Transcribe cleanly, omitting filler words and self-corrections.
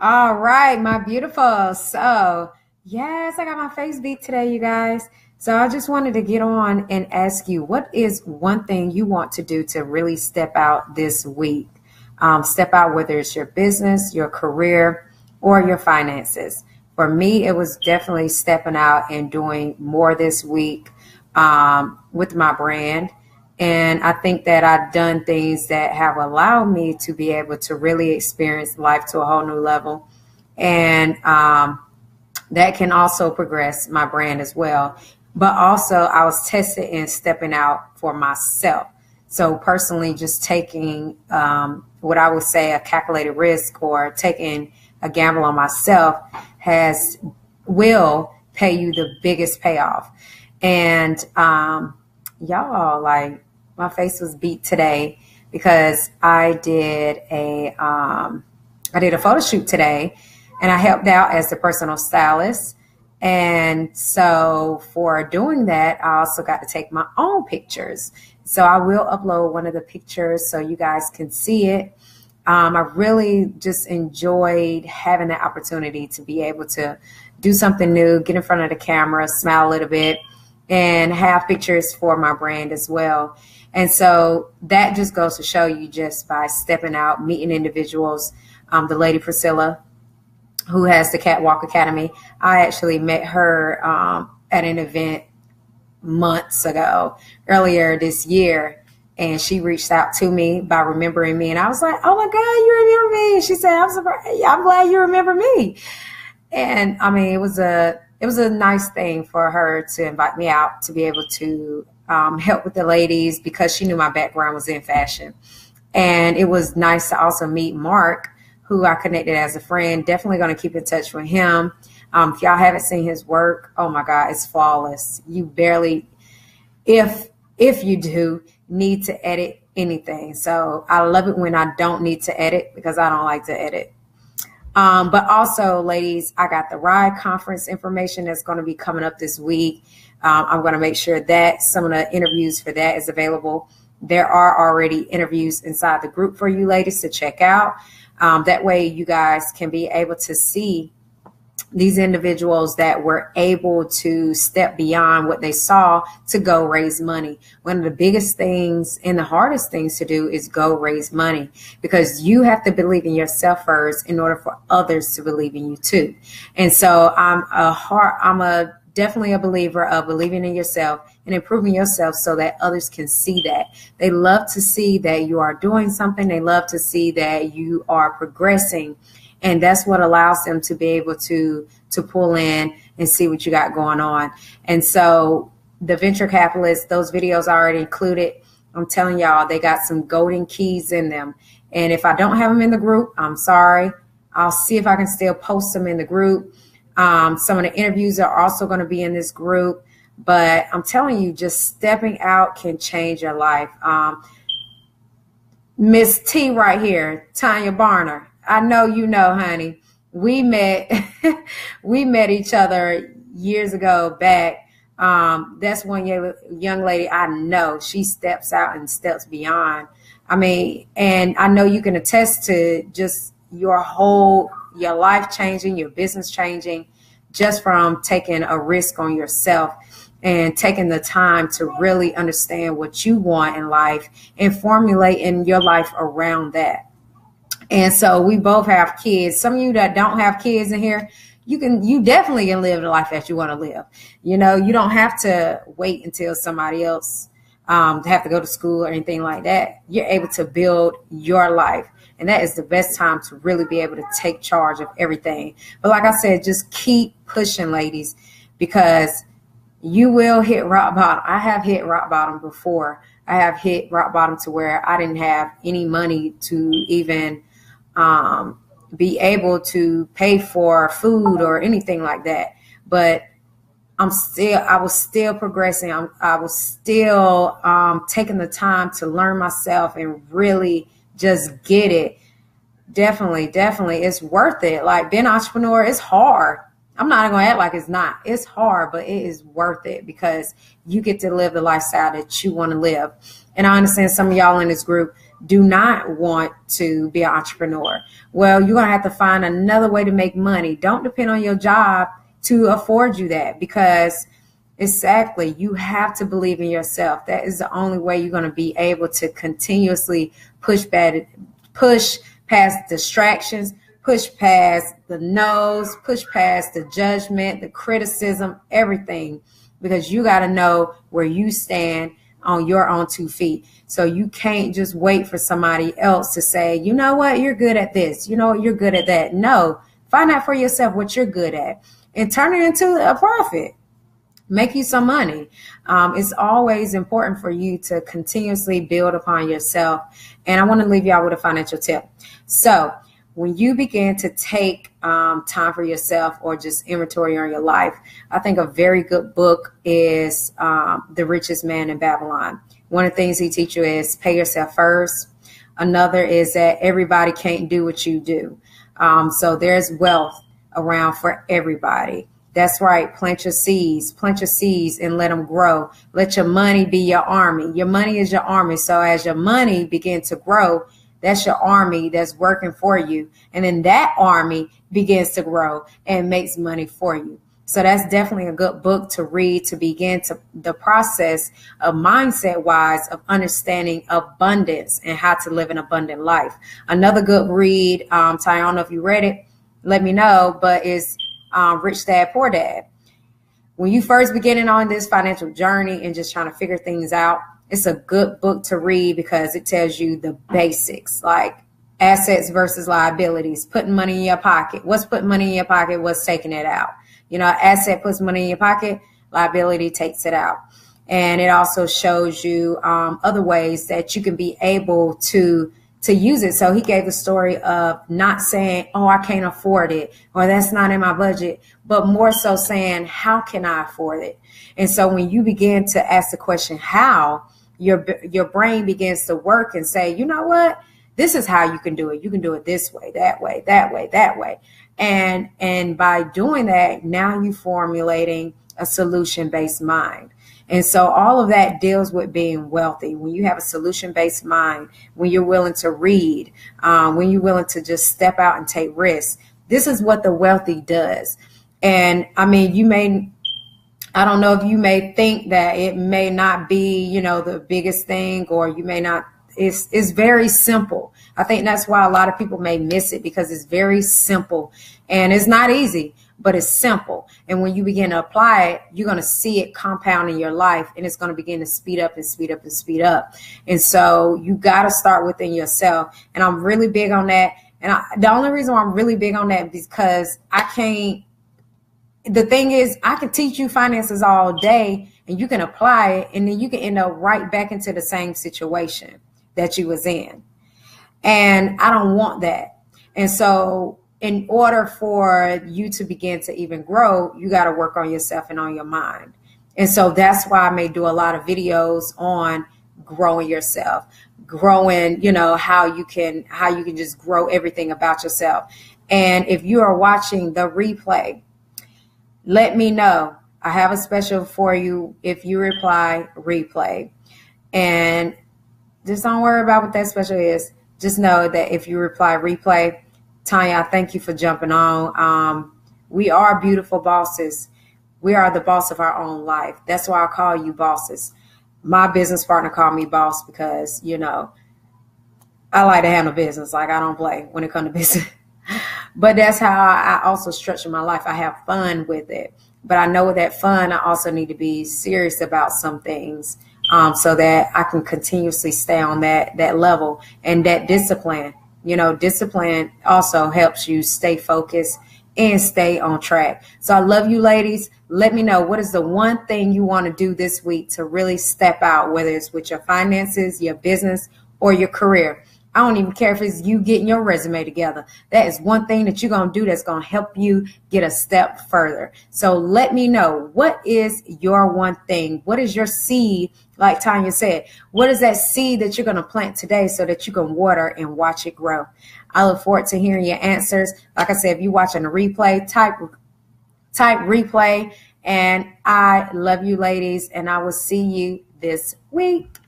All right, my beautiful. So, yes, I got my face beat today, you guys. So, I just wanted to get on and ask you, what is one thing you want to do to really step out this week? Step out, whether it's your business, your career, or your finances. For me, it was definitely stepping out and doing more this week with my brand. And I think that I've done things that have allowed me to be able to really experience life to a whole new level. And that can also progress my brand as well. But also, I was tested in stepping out for myself. So, personally, just taking what I would say a calculated risk or taking a gamble on myself has will pay you the biggest payoff. And y'all, like, my face was beat today because I did a photo shoot today, and I helped out as the personal stylist. And so for doing that, I also got to take my own pictures. So I will upload one of the pictures so you guys can see it. I really just enjoyed having that opportunity to be able to do something new, get in front of the camera, smile a little bit, and have pictures for my brand as well. And so that just goes to show you, just by stepping out, meeting individuals. The lady Priscilla, who has the Catwalk Academy, I actually met her at an event months ago, earlier this year. And she reached out to me by remembering me. And I was like, oh my God, you remember me? And she said, I'm surprised. Yeah, I'm glad you remember me. And I mean, it was a nice thing for her to invite me out to be able to help with the ladies, because she knew my background was in fashion. And it was nice to also meet Mark, who I connected as a friend. Definitely going to keep in touch with him. If y'all haven't seen his work, oh my God, it's flawless. You barely, if you do, need to edit anything. So I love it when I don't need to edit, because I don't like to edit. But also, ladies, I got the RIDE conference information that's going to be coming up this week. I'm going to make sure that some of the interviews for that is available. There are already interviews inside the group for you ladies to check out. That way you guys can be able to see these individuals that were able to step beyond what they saw to go raise money. One of the biggest things and the hardest things to do is go raise money, because you have to believe in yourself first in order for others to believe in you too. And so I'm definitely a believer of believing in yourself and improving yourself so that others can see that. They love to see that you are doing something. They love to see that you are progressing. And that's what allows them to be able to pull in and see what you got going on. And so the venture capitalists, those videos are already included. I'm telling y'all, they got some golden keys in them. And if I don't have them in the group, I'm sorry. I'll see if I can still post them in the group. Some of the interviews are also going to be in this group. But I'm telling you, just stepping out can change your life. Miss T right here, Tanya Barner. I know you know, honey. We met we met each other years ago back. That's one young lady I know. She steps out and steps beyond. I mean, and I know you can attest to just your life changing, your business changing, just from taking a risk on yourself and taking the time to really understand what you want in life and formulating your life around that. And so we both have kids. Some of you that don't have kids in here, you definitely can live the life that you want to live. You know, you don't have to wait until somebody else have to go to school or anything like that. You're able to build your life. And that is the best time to really be able to take charge of everything. But like I said, just keep pushing, ladies, because you will hit rock bottom. I have hit rock bottom before. I have hit rock bottom to where I didn't have any money to even be able to pay for food or anything like that. But I was still progressing. I was still taking the time to learn myself and really just get it. Definitely. It's worth it. Like, being an entrepreneur is hard. I'm not going to act like it's not. It's hard, but it is worth it, because you get to live the lifestyle that you want to live. And I understand some of y'all in this group do not want to be an entrepreneur. Well, you're going to have to find another way to make money. Don't depend on your job to afford you that, because exactly, you have to believe in yourself. That is the only way you're going to be able to continuously push past distractions, push past the no's, push past the judgment, the criticism, everything, because you got to know where you stand on your own 2 feet. So you can't just wait for somebody else to say, you know what, you're good at this, you know what, you're good at that. No, find out for yourself what you're good at and turn it into a profit. Make you some money. It's always important for you to continuously build upon yourself. And I want to leave y'all with a financial tip. So when you begin to take time for yourself or just inventory on your life, I think a very good book is The Richest Man in Babylon. One of the things he teaches you is pay yourself first. Another is that everybody can't do what you do. So there's wealth around for everybody. That's right. Plant your seeds and let them grow. Let your money be your army. Your money is your army. So as your money begins to grow, that's your army that's working for you. And then that army begins to grow and makes money for you. So that's definitely a good book to read to begin to the process of mindset wise of understanding abundance and how to live an abundant life. Another good read, Ty, I don't know if you read it, let me know, but it's Rich Dad, Poor Dad. When you first beginning on this financial journey and just trying to figure things out, it's a good book to read because it tells you the basics, like assets versus liabilities, putting money in your pocket. What's putting money in your pocket? What's taking it out? You know, asset puts money in your pocket, liability takes it out. And it also shows you other ways that you can be able to use it. So he gave the story of not saying, oh, I can't afford it, or that's not in my budget, but more so saying, how can I afford it? And so when you begin to ask the question, how, your brain begins to work and say, you know what, this is how you can do it. You can do it this way, that way, that way, that way. And by doing that, now you're formulating a solution-based mind. And so all of that deals with being wealthy. When you have a solution-based mind, when you're willing to read, when you're willing to just step out and take risks, this is what the wealthy does. And I mean, I don't know if you may think that it may not be, you know, the biggest thing, or you may not, it's very simple. I think that's why a lot of people may miss it, because it's very simple and it's not easy, but it's simple. And when you begin to apply it, you're going to see it compound in your life, and it's going to begin to speed up and speed up and speed up. And so you got to start within yourself. And I'm really big on that. And the only reason why I'm really big on that is because the thing is, I can teach you finances all day and you can apply it, and then you can end up right back into the same situation that you was in. And I don't want that. And so in order for you to begin to even grow, you got to work on yourself and on your mind. And so that's why I may do a lot of videos on growing yourself, growing, you know, how you can just grow everything about yourself. And if you are watching the replay, let me know. I have a special for you if you reply replay. And just don't worry about what that special is. Just know that if you reply replay, Tanya, I thank you for jumping on. We are beautiful bosses. We are the boss of our own life. That's why I call you bosses. My business partner called me boss because, you know, I like to handle business. Like, I don't play when it comes to business. But that's how I also structure my life. I have fun with it. But I know with that fun, I also need to be serious about some things so that I can continuously stay on that level. And that discipline, you know, discipline also helps you stay focused and stay on track. So I love you, ladies. Let me know, what is the one thing you want to do this week to really step out, whether it's with your finances, your business, or your career. I don't even care if it's you getting your resume together. That is one thing that you're going to do that's going to help you get a step further. So let me know, what is your one thing? What is your seed? Like Tanya said, what is that seed that you're going to plant today so that you can water and watch it grow? I look forward to hearing your answers. Like I said, if you're watching a replay, type replay. And I love you, ladies, and I will see you this week.